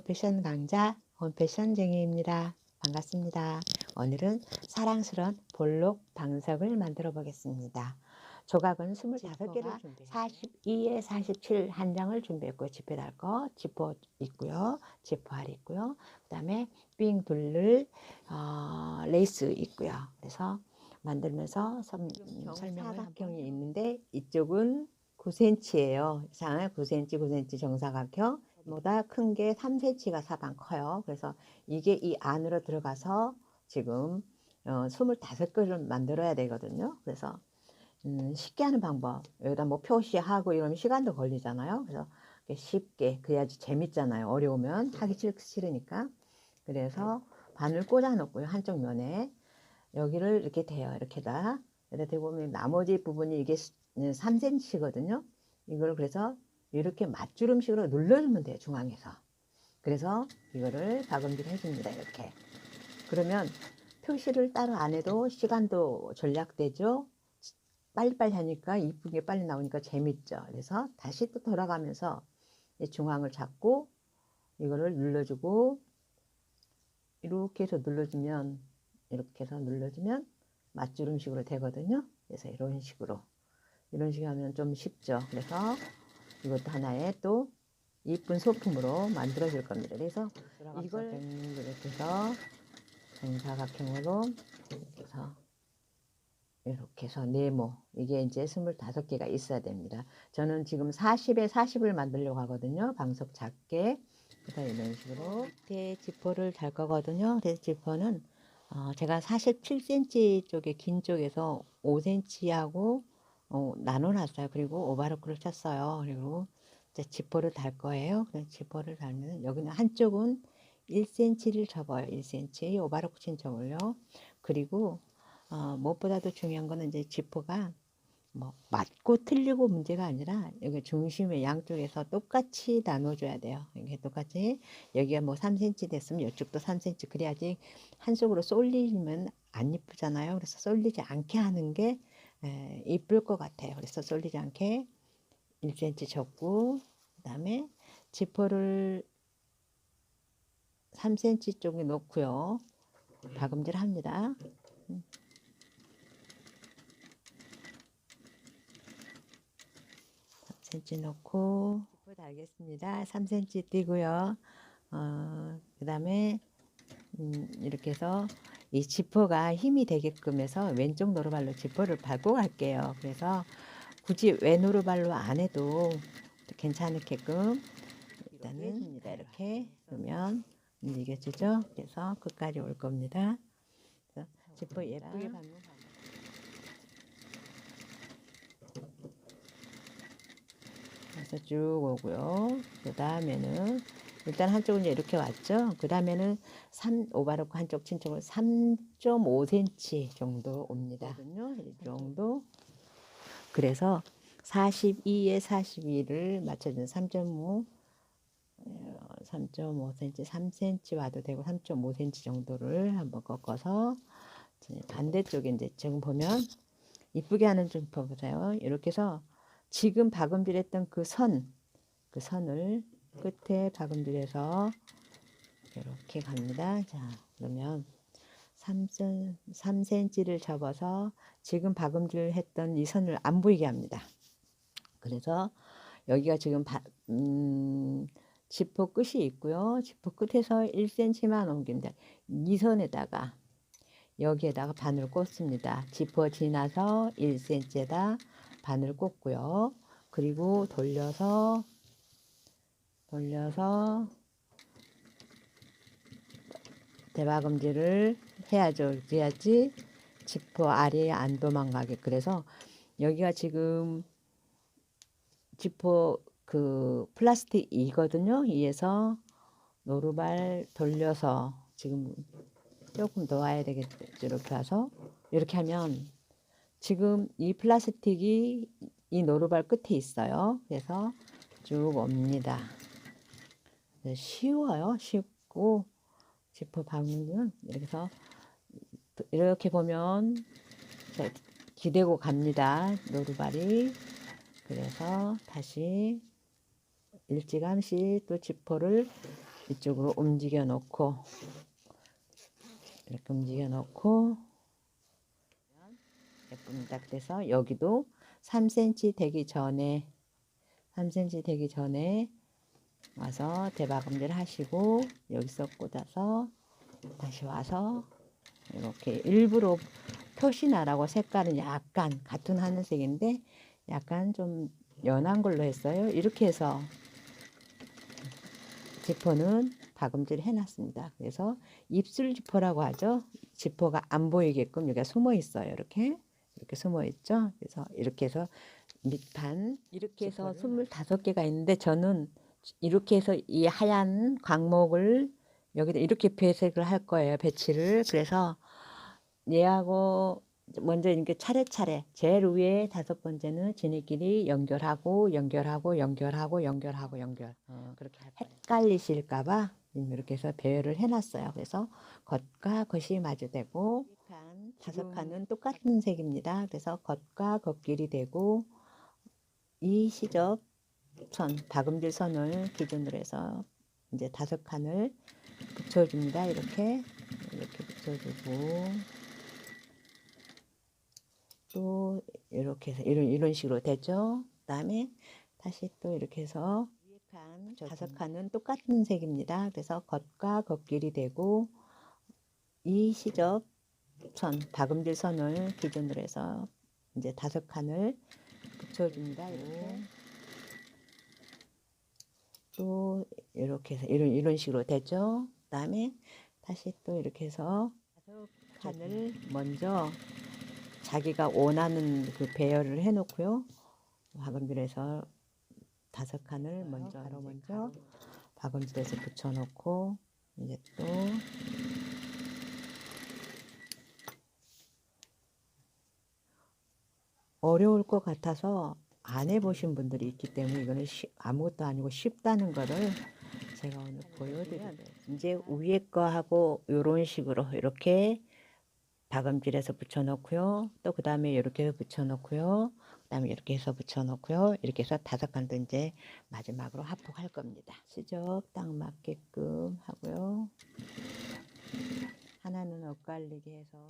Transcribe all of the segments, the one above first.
홈패션 강자 홈패션쟁이입니다. 반갑습니다. 오늘은 사랑스러운 볼록 방석을 만들어 보겠습니다. 조각은 25개를 준비했고요. 42에 47 한 장을 준비했고요. 지퍼 달 거, 지퍼 있고요. 지퍼 알 있고요. 그 다음에 삥 둘를 레이스 있고요. 그래서 만들면서 설명을 사각형이 있는데 이쪽은 9cm예요. 상 9cm, 9cm 정사각형. 보다 큰 게 3cm가 사방 커요. 그래서 이게 이 안으로 들어가서 지금 25개를 만들어야 되거든요. 그래서 쉽게 하는 방법, 여기다 뭐 표시하고 이러면 시간도 걸리잖아요. 그래서 쉽게, 그래야지 재밌잖아요. 어려우면 하기 싫으니까. 그래서 바늘 꽂아 놓고요. 한쪽 면에 여기를 이렇게 대요. 이렇게다 대보면 나머지 부분이 이게 3cm거든요. 이걸 그래서 이렇게 맞주름식으로 눌러주면 돼요. 중앙에서. 그래서 이거를 박음질 해줍니다. 이렇게. 그러면 표시를 따로 안 해도 시간도 절약되죠. 빨리빨리 하니까 이쁘게 빨리 나오니까 재밌죠. 그래서 다시 또 돌아가면서 중앙을 잡고 이거를 눌러주고 이렇게 해서 눌러주면 맞주름식으로 되거든요. 그래서 이런 식으로 하면 좀 쉽죠. 그래서 이것도 하나의 또 이쁜 소품으로 만들어 줄 겁니다. 그래서 이걸 이렇게 해서 정사각형으로 이렇게 해서 네모, 이게 이제 25개가 있어야 됩니다. 저는 지금 40에 40을 만들려고 하거든요. 방석 작게. 그래서 이런 식으로 밑에 지퍼를 달 거거든요. 그래서 지퍼는 제가 47cm 쪽에 긴 쪽에서 5cm하고 나눠 놨어요. 그리고 오바로크를 쳤어요. 그리고 이제 지퍼를 달 거예요. 그래서 지퍼를 달면 여기는 한쪽은 1cm를 접어요. 1cm 오바로크 친 쪽을요. 그리고 무엇보다도 중요한 거는 이제 지퍼가 뭐 맞고 틀리고 문제가 아니라 여기 중심에 양쪽에서 똑같이 나눠줘야 돼요. 이게 똑같이 여기가 뭐 3cm 됐으면 이쪽도 3cm, 그래야지 한쪽으로 쏠리면 안 이쁘잖아요. 그래서 쏠리지 않게 하는 게 이쁠 것 같아요. 그래서 쏠리지 않게 1cm 접고, 그 다음에 지퍼를 3cm 쪽에 놓고요. 박음질 합니다. 3cm 넣고 지퍼 달겠습니다. 3cm 띄고요. 그 다음에 이렇게 해서 이 지퍼가 힘이 되게끔 해서 왼쪽 노루발로 지퍼를 밟고 갈게요. 그래서 굳이 왼오른발로 안 해도 괜찮게끔 일단은 이렇게 그러면 이겨지죠. 그래서 끝까지 올 겁니다. 그래서 지퍼 예쁘게 밟는 그래서 쭉 오고요. 그 다음에는 일단 한쪽은 이렇게 왔죠. 그 다음에는 오바로크 한쪽 친쪽을 3.5cm 정도 옵니다. 이 정도. 그래서 42에 42를 맞춰주는 3.5cm, 3cm 와도 되고 3.5cm 정도를 한번 꺾어서 반대쪽에 이제 지금 보면 이쁘게 하는 좀 보세요. 이렇게 해서 지금 박음질했던 그 선을 끝에 박음질해서 이렇게 갑니다. 자, 그러면 3cm를 접어서 지금 박음질 했던 이 선을 안 보이게 합니다. 그래서 여기가 지금 지퍼 끝이 있고요. 지퍼 끝에서 1cm만 옮깁니다. 이 선에다가 여기에다가 바늘 꽂습니다. 지퍼 지나서 1cm에다 바늘 꽂고요. 그리고 돌려서 대박음질을 해야죠. 그래야지 지퍼 알이 안 도망가게. 그래서 여기가 지금 지퍼 그 플라스틱이거든요. 위에서 노루발 돌려서 지금 조금 더 와야 되겠죠. 이렇게 와서 이렇게 하면 지금 이 플라스틱이 이 노루발 끝에 있어요. 그래서 쭉 옵니다. 쉬워요. 쉽고 지퍼 박으면 이렇게 해서 이렇게 보면 기대고 갑니다. 노루발이. 그래서 다시 일찌감치 또 지퍼를 이쪽으로 움직여 놓고 이렇게 움직여 놓고 예쁩니다. 그래서 여기도 3cm 되기 전에 와서 대박음질 하시고 여기서 꽂아서 다시 와서 이렇게 일부러 표시나라고 색깔은 약간 같은 하늘색인데 약간 좀 연한 걸로 했어요. 이렇게 해서 지퍼는 박음질 해놨습니다. 그래서 입술 지퍼라고 하죠. 지퍼가 안 보이게끔 여기가 숨어 있어요. 이렇게 숨어 있죠. 그래서 이렇게 해서 밑판 이렇게 해서 25개가 있는데 저는 이렇게 해서 이 하얀 광목을 여기다 이렇게 배색을 할 거예요. 배치를. 그래서 얘하고 먼저 이렇게 차례차례 제일 위에 5번째는 지네끼리 연결하고 그렇게 헷갈리실까봐 이렇게 해서 배열을 해놨어요. 그래서 겉과 겉이 마주되고 5칸은 똑같은 색입니다. 그래서 겉과 겉길이 되고 이 시접 선, 박음질 선을 기준으로 해서 이제 5칸을 붙여줍니다. 이렇게 붙여주고 또 이렇게 해서 이런 식으로 되죠. 그다음에 다시 또 이렇게 해서 5칸은 똑같은 색입니다. 그래서 겉과 겉길이 되고 이 시접 선, 박음질 선을 기준으로 해서 이제 5칸을 붙여줍니다. 이렇게 또 이렇게 해서 이런 식으로 되죠. 그다음에 다시 또 이렇게 해서 5칸을 먼저 자기가 원하는 그 배열을 해놓고요. 박음질해서 5칸을 먼저 박음질해서 붙여놓고 이제 또 어려울 것 같아서 안 해보신 분들이 있기 때문에 이거는 아무것도 아니고 쉽다는 거를 제가 오늘 보여드려요. 이제 위에 거하고 이런 식으로 이렇게 박음질해서 붙여놓고요. 또 그 다음에 이렇게 해서 붙여놓고요. 그 다음에 이렇게 해서 붙여놓고요. 이렇게 해서 5칸도 이제 마지막으로 합폭할 겁니다. 수접 딱 맞게끔 하고요. 하나는 엇갈리게 해서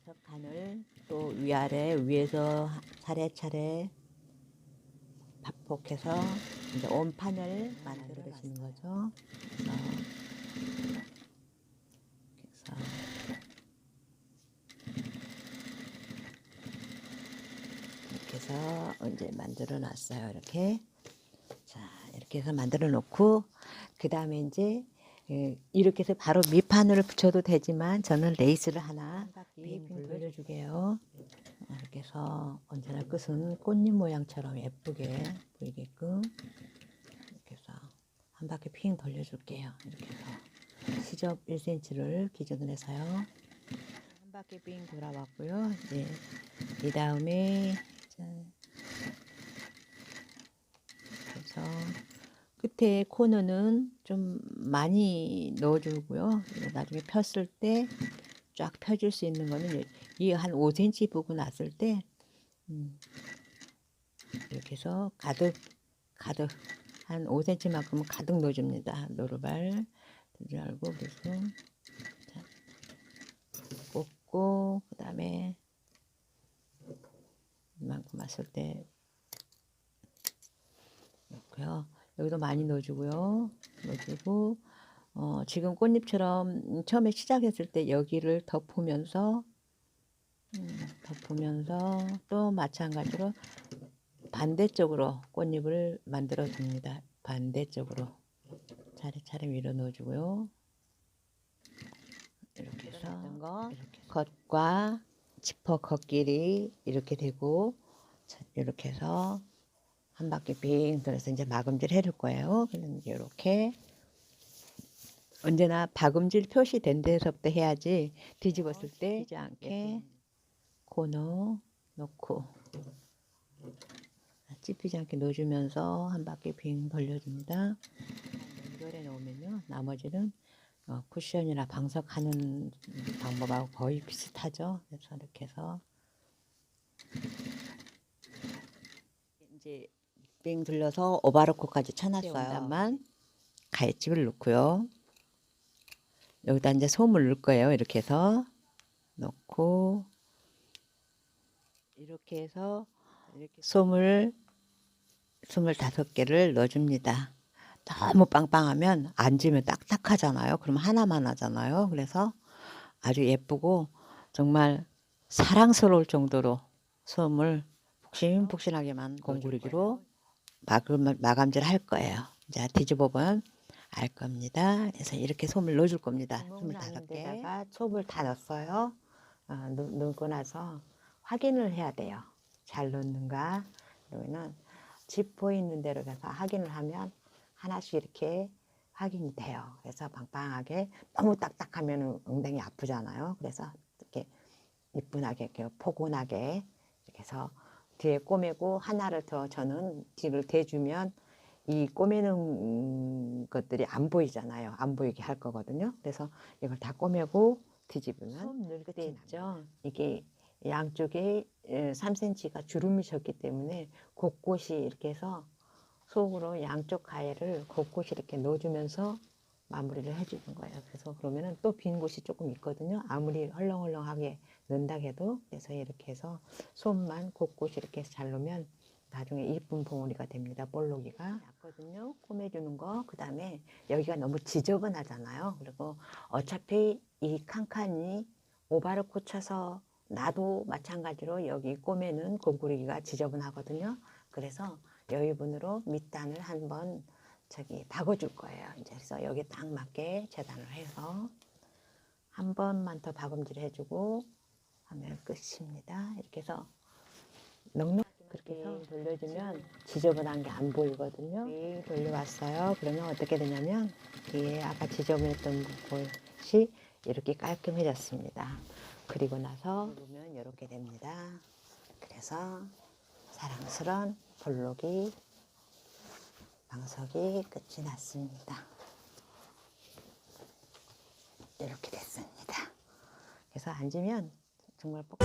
5칸을 또 위에서 차례차례 합폭해서 이제 온판을 만들어주시는 거죠. 그래서 이렇게 해서 이제 만들어 놨어요. 이렇게. 자, 이렇게 해서 만들어 놓고 그 다음에 이제 이렇게 해서 바로 밑판을 붙여도 되지만 저는 레이스를 하나 빙 돌려주게요. 이렇게 해서 언제나 끝은 꽃잎 모양처럼 예쁘게 보이게끔 이렇게 해서 한 바퀴 핑 돌려줄게요. 이렇게 해서 시접 1cm를 기준으로 해서요. 한 바퀴 빙 돌아왔고요. 이제 이 다음에 그래서 끝에 코너는 좀 많이 넣어주고요. 나중에 폈을 때 쫙 펴줄 수 있는 거는 이 한 5cm 부분 났을 때 이렇게 해서 가득 한 5cm만큼은 가득 넣어줍니다. 노루발 들지 말고 그래서 꽂고 그 다음에 이만큼 왔을 때 넣고요. 여기도 많이 넣어주고요. 넣어주고 지금 꽃잎처럼 처음에 시작했을 때 여기를 덮으면서 또 마찬가지로 반대쪽으로 꽃잎을 만들어 줍니다. 반대쪽으로 차례차례 위로 넣어주고요. 이렇게 해서 겉과 지퍼 겉길이 이렇게 되고 이렇게 해서 한 바퀴 빙 돌아서 이제 막음질 해줄 거예요. 그럼 이렇게 언제나 박음질 표시된 데서부터 해야지 뒤집었을 때 찌지 않게 코너 놓고 찝히지 않게 넣어주면서 한 바퀴 빙 돌려줍니다. 연결해 놓으면요 나머지는 쿠션이나 방석하는 방법하고 거의 비슷하죠. 그래서 이렇게 해서 이제 빙 둘러서 오바로코까지 쳐놨어요. 만 가위집을 넣고요. 여기다 이제 솜을 넣을 거예요. 이렇게 해서 넣고 이렇게 해서 솜을 25개를 넣어줍니다. 너무 빵빵하면 앉으면 딱딱하잖아요. 그럼 하나만 하잖아요. 그래서 아주 예쁘고 정말 사랑스러울 정도로 솜을 푹신푹신하게만 공구리기로 마감질 할 거예요. 이제 뒤집어 보면 알 겁니다. 그래서 이렇게 솜을 넣어줄 겁니다. 25개다가 솜을 다 넣었어요. 넣고 나서 확인을 해야 돼요. 잘 넣는가. 그러면은 지퍼 있는 데로 가서 확인을 하면 하나씩 이렇게 확인이 돼요. 그래서 빵빵하게 너무 딱딱하면 엉덩이 아프잖아요. 그래서 이렇게 이쁘게 이렇게 포근하게 이렇게 해서 뒤에 꼬매고 하나를 더 저는 뒤를 대주면 이 꼬매는 것들이 안 보이잖아요. 안 보이게 할 거거든요. 그래서 이걸 다 꼬매고 뒤집으면 끝이 있죠. 이게 양쪽에 3cm가 주름이 졌기 때문에 곳곳이 이렇게 해서 속으로 양쪽 가위를 곳곳이 이렇게 넣어주면서 마무리를 해주는 거예요. 그래서 그러면은 또 빈 곳이 조금 있거든요. 아무리 헐렁헐렁하게 넣는다 해도. 그래서 이렇게 해서 솜만 곳곳이 이렇게 해서 잘 넣으면 나중에 이쁜 봉오리가 됩니다. 볼록이가 낫거든요. 꼬매주는 거. 그 다음에 여기가 너무 지저분하잖아요. 그리고 어차피 이 칸칸이 오바를 꽂혀서 나도 마찬가지로 여기 꼬매는 공구리기가 지저분하거든요. 그래서 여유분으로 밑단을 한번 박아줄 거예요. 이제 그래서 여기 딱 맞게 재단을 해서 한 번만 더 박음질 해주고 하면 끝입니다. 이렇게 해서 넉넉 그렇게 해서 돌려주면 지저분한 게 안 보이거든요. 돌려왔어요. 그러면 어떻게 되냐면 뒤에 아까 지저분했던 곳이 이렇게 깔끔해졌습니다. 그리고 나서 보면 이렇게 됩니다. 그래서 사랑스러운 볼록이 방석이 끝이 났습니다. 이렇게 됐습니다. 그래서 앉으면 정말 뻑